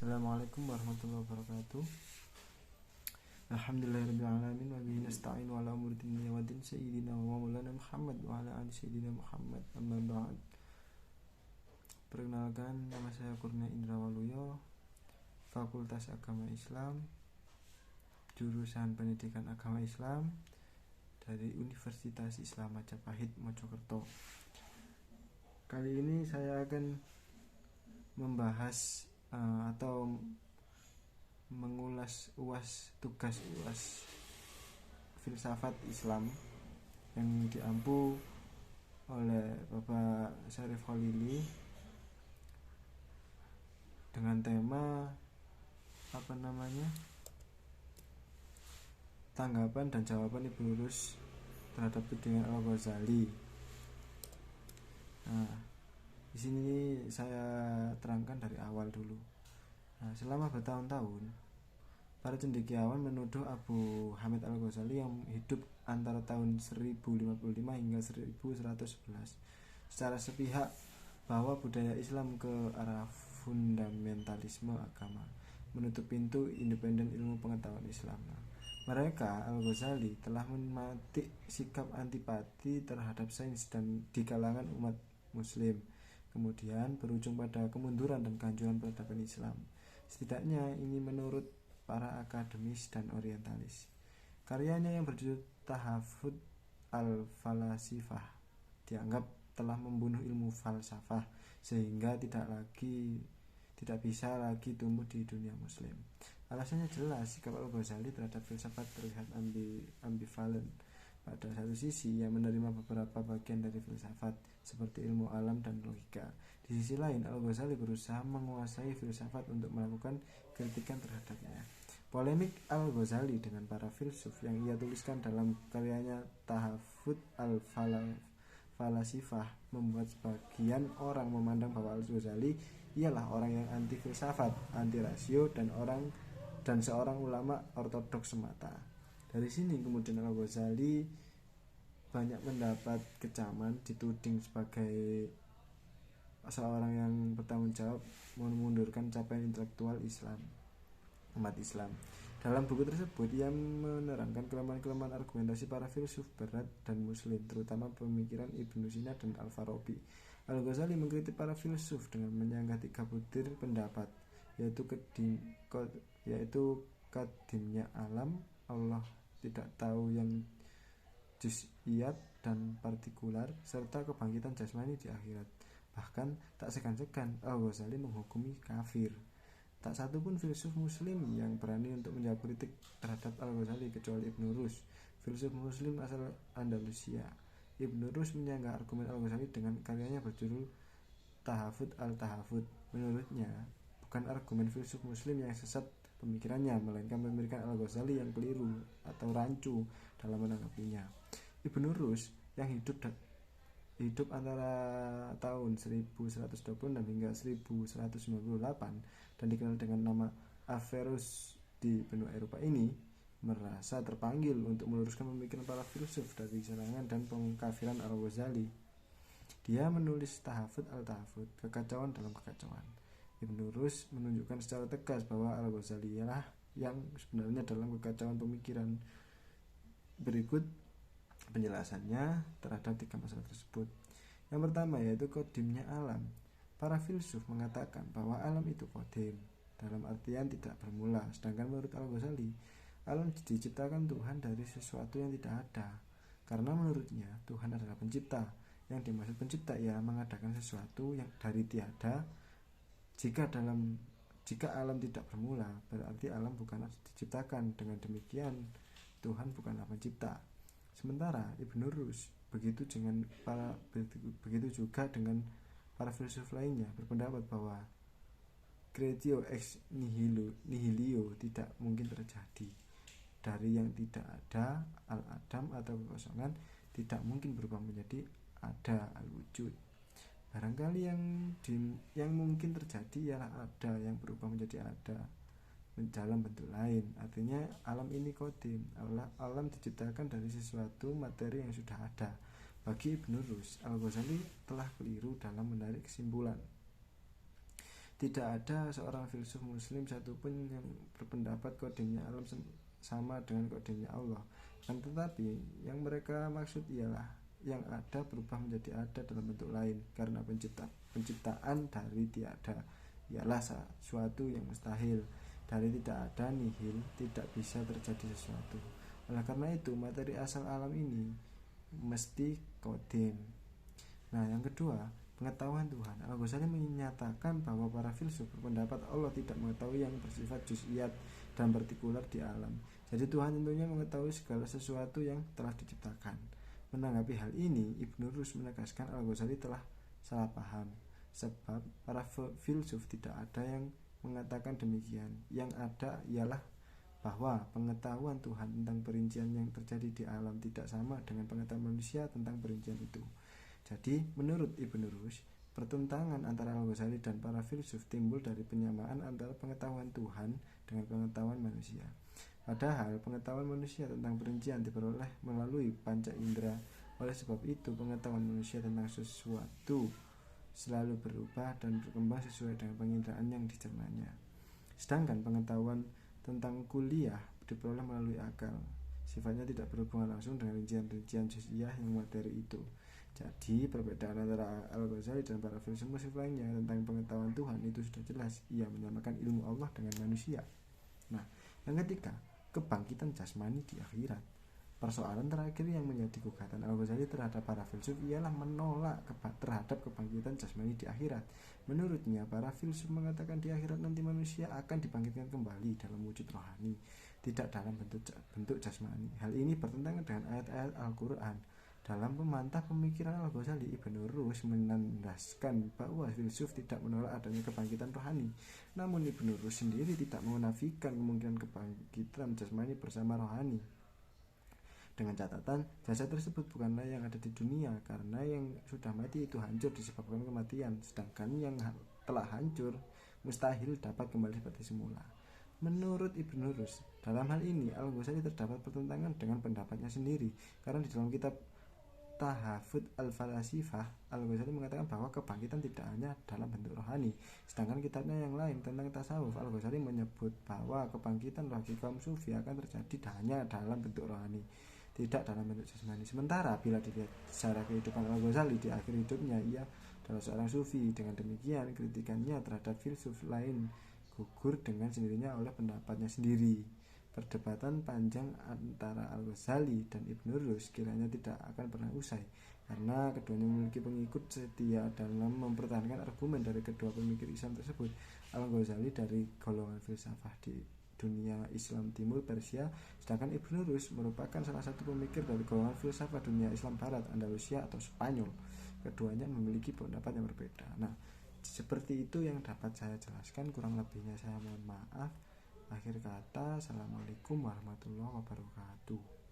Assalamualaikum warahmatullahi wabarakatuh. Alhamdulillahirabbil alamin wa bihi nasta'in wa ala umuri dunya waddin sayyidina wa maulana Muhammad wa ala ali sayyidina Muhammad. Amma ba'd. Perkenalkan, nama saya Kurnia Indra Waluyo, Fakultas Agama Islam, jurusan Pendidikan Agama Islam dari Universitas Islam Majapahit, Mojokerto. Kali ini saya akan membahas atau mengulas tugas UAS filsafat Islam yang diampu oleh Bapak Syarif Khalili dengan tema tanggapan dan jawaban Ibnu Rus terhadap tudingan Al-Ghazali. Di sini saya terangkan dari awal dulu. Selama bertahun-tahun, para cendekiawan menuduh Abu Hamid Al-Ghazali yang hidup antara tahun 1055 hingga 1111 secara sepihak bahwa budaya Islam ke arah fundamentalisme agama, menutup pintu independen ilmu pengetahuan Islam. Mereka, Al-Ghazali, telah memetik sikap antipati terhadap sains dan di kalangan umat Muslim, kemudian berujung pada kemunduran dan kehancuran peradaban Islam. Setidaknya ini menurut para akademis dan orientalis. Karyanya yang berjudul Tahafut al-Falasifah dianggap telah membunuh ilmu falsafah sehingga tidak bisa lagi tumbuh di dunia Muslim. Alasannya jelas, sikap Al-Ghazali terhadap filsafat terlihat ambivalen. Pada satu sisi, ia menerima beberapa bagian dari filsafat seperti ilmu alam dan logika. Di sisi lain, Al-Ghazali berusaha menguasai filsafat untuk melakukan kritikan terhadapnya. Polemik Al-Ghazali dengan para filsuf yang ia tuliskan dalam karyanya Tahafut al-Falasifah membuat sebagian orang memandang bahwa Al-Ghazali ialah orang yang anti filsafat, anti rasio, dan seorang ulama ortodoks semata. Dari sini kemudian Al-Ghazali banyak mendapat kecaman, dituding sebagai seorang yang bertanggung jawab memundurkan capaian intelektual umat Islam. Dalam buku tersebut ia menerangkan kelemahan-kelemahan argumentasi para filsuf barat dan muslim, terutama pemikiran Ibnu Sina dan Al-Farabi. Al-Ghazali mengkritik para filsuf dengan menyanggah 3 butir pendapat, yaitu kadimnya alam, Allah tidak tahu yang juz'iyat dan partikular, serta kebangkitan jasmani di akhirat. Bahkan tak segan-segan Al-Ghazali menghukumi kafir. Tak satu pun filsuf muslim yang berani untuk menjawab kritik terhadap Al-Ghazali kecuali Ibnu Rus, filsuf muslim asal Andalusia. Ibnu Rus menyanggah argumen Al-Ghazali dengan karyanya berjudul Tahafut al-Tahafut. Menurutnya, bukan argumen filsuf muslim yang sesat pemikirannya, melainkan pemikiran Al-Ghazali yang keliru atau rancu dalam menanggapinya. Ibnu Rus yang hidup antara tahun 1126 hingga 1198 dan dikenal dengan nama Averroes di benua Eropa ini, merasa terpanggil untuk meluruskan pemikiran para filsuf dari serangan dan pengkafiran Al-Ghazali. Dia menulis Tahafut al-Tahafut, kekacauan dalam kekacauan. Ibnu Rus menunjukkan secara tegas bahwa Al-Ghazali ialah yang sebenarnya dalam kekacauan pemikiran. Berikut penjelasannya terhadap 3 masalah tersebut. Yang pertama yaitu kodimnya alam. Para filsuf mengatakan bahwa alam itu kodim, dalam artian tidak bermula, sedangkan menurut Al-Ghazali, alam diciptakan Tuhan dari sesuatu yang tidak ada. Karena menurutnya Tuhan adalah pencipta. Yang dimaksud pencipta ialah mengadakan sesuatu yang dari tiada. Jika alam tidak bermula, berarti alam bukanlah diciptakan. Dengan demikian, Tuhan bukanlah pencipta. Sementara Ibnu Rus begitu juga dengan para filsuf lainnya berpendapat bahwa creatio ex nihilo tidak mungkin terjadi. Dari yang tidak ada, al-adam atau kekosongan, tidak mungkin berubah menjadi ada, al-wujud. Barangkali yang mungkin terjadi ialah ada yang berubah menjadi ada dalam bentuk lain. Artinya alam ini kodim, alam diciptakan dari sesuatu materi yang sudah ada. Bagi Ibnu Rus, Al-Ghazali telah keliru dalam menarik kesimpulan. Tidak ada seorang filsuf muslim satupun yang berpendapat kodenya alam sama dengan kodenya Allah. Kan tetapi yang mereka maksud ialah yang ada berubah menjadi ada dalam bentuk lain, karena penciptaan dari tiada ialah sesuatu yang mustahil. Dari tidak ada nihil tidak bisa terjadi sesuatu. Oleh karena itu materi asal alam ini mesti kodim. Nah, yang kedua, pengetahuan Tuhan. Al-Ghazali menyatakan bahwa para filsuf berpendapat Allah tidak mengetahui yang bersifat juz'iyat dan partikular di alam. Jadi Tuhan tentunya mengetahui segala sesuatu yang telah diciptakan. Menanggapi hal ini, Ibnu Rushd menegaskan Al-Ghazali telah salah paham, sebab para filsuf tidak ada yang mengatakan demikian. Yang ada ialah bahwa pengetahuan Tuhan tentang perincian yang terjadi di alam tidak sama dengan pengetahuan manusia tentang perincian itu. Jadi, menurut Ibnu Rushd, pertentangan antara Al-Ghazali dan para filsuf timbul dari penyamaan antara pengetahuan Tuhan dengan pengetahuan manusia. Padahal pengetahuan manusia tentang perincian diperoleh melalui panca indera. Oleh sebab itu, pengetahuan manusia tentang sesuatu selalu berubah dan berkembang sesuai dengan penginderaan yang dicernanya. Sedangkan pengetahuan tentang kuliah diperoleh melalui akal. Sifatnya tidak berhubungan langsung dengan rincian-rincian juz'iyah yang materi itu. Jadi perbedaan antara Al-Ghazali dan para filsuf lainnya tentang pengetahuan Tuhan itu sudah jelas. Ia menyamakan ilmu Allah dengan manusia. Nah, yang ketiga, kebangkitan jasmani di akhirat. Persoalan terakhir yang menjadi gugatan Al-Ghazali terhadap para filsuf ialah menolak terhadap kebangkitan jasmani di akhirat. Menurutnya, para filsuf mengatakan di akhirat nanti manusia akan dibangkitkan kembali dalam wujud rohani, tidak dalam bentuk jasmani. Hal ini bertentangan dengan ayat-ayat Al-Quran. Dalam memantah pemikiran Al-Ghazali, Ibnu Rushd menandaskan bahwa filsuf tidak menolak adanya kebangkitan rohani. Namun Ibnu Rushd sendiri tidak menafikan kemungkinan kebangkitan jasmani bersama rohani. Dengan catatan, jasad tersebut bukanlah yang ada di dunia, karena yang sudah mati itu hancur disebabkan kematian, sedangkan yang telah hancur mustahil dapat kembali seperti semula. Menurut Ibnu Rushd, dalam hal ini Al-Ghazali terdapat pertentangan dengan pendapatnya sendiri, karena di dalam kitab Tahafut Al-Falasifah, Al-Ghazali mengatakan bahwa kebangkitan tidak hanya dalam bentuk rohani. Sedangkan kitabnya yang lain tentang tasawuf, Al-Ghazali menyebut bahwa kebangkitan bagi kaum sufi akan terjadi hanya dalam bentuk rohani, tidak dalam bentuk jasmani. Sementara bila dilihat secara kehidupan Al-Ghazali di akhir hidupnya, ia adalah seorang sufi. Dengan demikian, kritikannya terhadap filsuf lain gugur dengan sendirinya oleh pendapatnya sendiri. Perdebatan panjang antara Al-Ghazali dan Ibnu Rushd kiranya tidak akan pernah usai, karena keduanya memiliki pengikut setia dalam mempertahankan argumen dari kedua pemikir Islam tersebut. Al-Ghazali dari golongan filsafah di dunia Islam Timur Persia, sedangkan Ibnu Rushd merupakan salah satu pemikir dari golongan filsafat dunia Islam Barat, Andalusia atau Spanyol. Keduanya memiliki pendapat yang berbeda. Nah, seperti itu yang dapat saya jelaskan, kurang lebihnya saya mohon maaf. Akhir kata, assalamualaikum warahmatullahi wabarakatuh.